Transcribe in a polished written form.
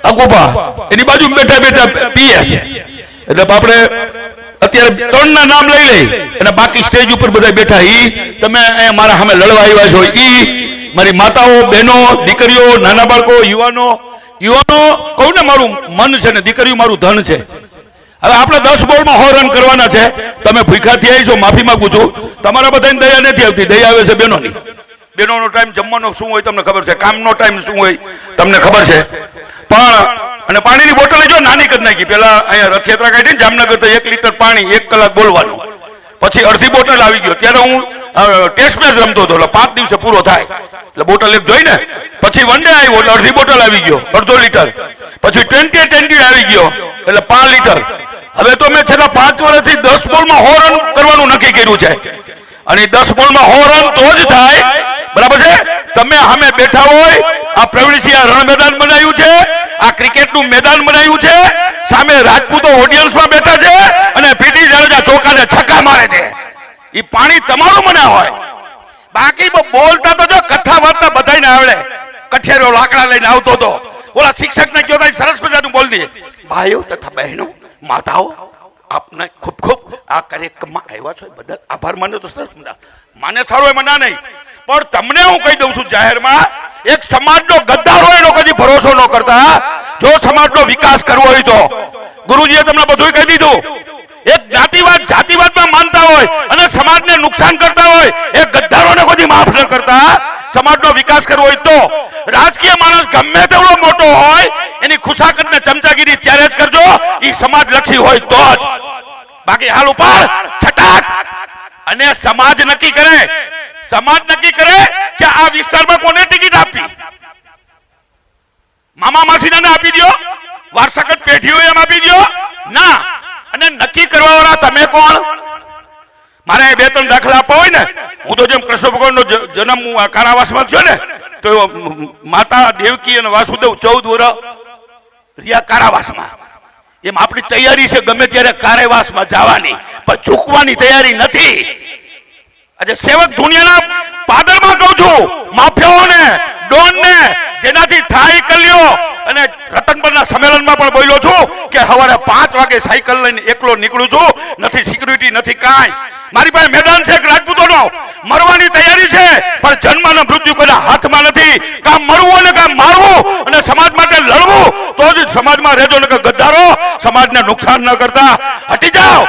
અગોપા એની બાજુ બેઠા બેઠા પીએસ એટલે આપણે અત્યારે 3 ના નામ લઈ લઈ અને બાકી સ્ટેજ ઉપર બધા બેઠા ઈ તમે મારા સામે લડવા આવ્યા છો ઈ મારી માતાઓ બહેનો દીકરીઓ નાના બાળકો યુવાનો કહું ને મારું મન છે ને દીકરીઓ મારું ધન છે હવે આપણે 10 બોલમાં 100 રન કરવાના છે તમે ભૂખા થયા છો માફી માંગુ છું તમારા બધાને દયા નથી આવતી દયા આવે છે બહેનોની બહેનોનો ટાઈમ જમવાનો શું હોય તમને ખબર છે કામનો ટાઈમ શું હોય તમને ખબર છે પણ અને પાણીની બોટલ જો નાની કરી નાખી પેલા અહીંયા રથયાત્રા કાઢી ને જામનગર તો 1 લીટર પાણી 1 કલાક બોલવાનું પછી અડધી બોટલ આવી ગયો ત્યારે હું ટેસ્ટ મેચ રમતો હતો એટલે 5 દિવસે પૂરો થાય એટલે બોટલ એક જોઈ ને પછી વન ડે આવ્યો એટલે અડધી બોટલ આવી ગયો અડધો લીટર પછી 20 આવી ગયો એટલે 5 લીટર હવે તો મેં છેલ્લા 5 વર્ષથી 10 બોલમાં 100 રન કરવાનું નક્કી કર્યું છે અને 10 બોલમાં 100 રન તો જ થાય બરાબર છે તમે સામે બેઠા હોય આ પ્રવીણસિંહ રણ મેદાન બનાવ્યું છે આ ક્રિકેટનું મેદાન બનાવ્યું છે સામે રાજપૂતો ઓડિયન્સમાં બેઠા છે અને પીટી જાડેજા ચોકાને છક્કા મારે છે ઈ પાણી તમારું મને હોય બાકી બોલતા તો જો કથા વાર્તા બધાને આવડે કઠિયારો લાકડા લઈને આવતો તો ઓલા શિક્ષકને કહ્યો તો સરસ મજાનું બોલ દે ભાઈઓ તથા બહેનો માતાઓ આપને ખૂબ ખૂબ આ કાર્યક્રમમાં આવ્યા છો બદલ આભાર માન્યો તો સરસ મજા માને સારો એ મના નહીં પણ તમને હું કહી દઉં છું જાહેરમાં એક સમાજનો ગદ્દાર હોય એનો કદી ભરોસો ન કરતા જો સમાજનો વિકાસ કરવો હોય તો ગુરુજીએ તમને બધું કહી દીધું એક જ્ઞાતિવાદ જાતિવાદમાં માનતા હોય અને સમાજને નુકસાન કરતા હોય એ ગદ્દારોને કદી માફ ન કરતા સમાજનો વિકાસ કરવો હોય તો રાજકીય માણસ ગમે તેવડો મોટો હોય એની ખુશાકત ને ચમચાગીરી ત્યારે જ કરજો એ સમાજલક્ષી હોય તો જ બાકી હાલ ઉપર છટાક અને સમાજ નક્કી કરે કે આ વિસ્તારમાં કોને ટિકિટ આપવી મામા માસીને આપી દો વારસાગત પેઢીઓ એમ આપી દો ના અને નક્કી કરવા વાળા તમે કોણ મારે 2-3 દાખલા આપવા હોય ને હું તો જેમ કૃષ્ણ ભગવાનનો જન્મ કારાવાસમાં થયો ને તો માતા દેવકી અને વાસુદેવ 14 વર્ષ રહ્યા કારાવાસમાં એમ આપણી તૈયારી છે ગમે ત્યારે કારાવાસમાં જવાની પણ ઝૂકવાની તૈયારી નથી આજે સેવક દુનિયાના પાદરમાં કહું છું માફિયાઓને ડોનને જેનાથી થાય કલ્યો અને રતનપરના સંમેલનમાં પણ બોલ્યો છું કે સવારે 5 વાગે સાયકલ લઈને એકલો નીકળું છું નથી સિક્યુરિટી નથી કાંઈ મારી પાસે મેદાન છે રાજપૂતોનો મરવાની તૈયારી છે પણ જન્મ અને મૃત્યુ કોઈના હાથમાં નથી કામ મરવું અને કામ મારવું અને સમાજ માટે લડવું તો જ સમાજમાં રહેજો ને કે ગદ્દારો સમાજને નુકસાન ન કરતા હટી જાઓ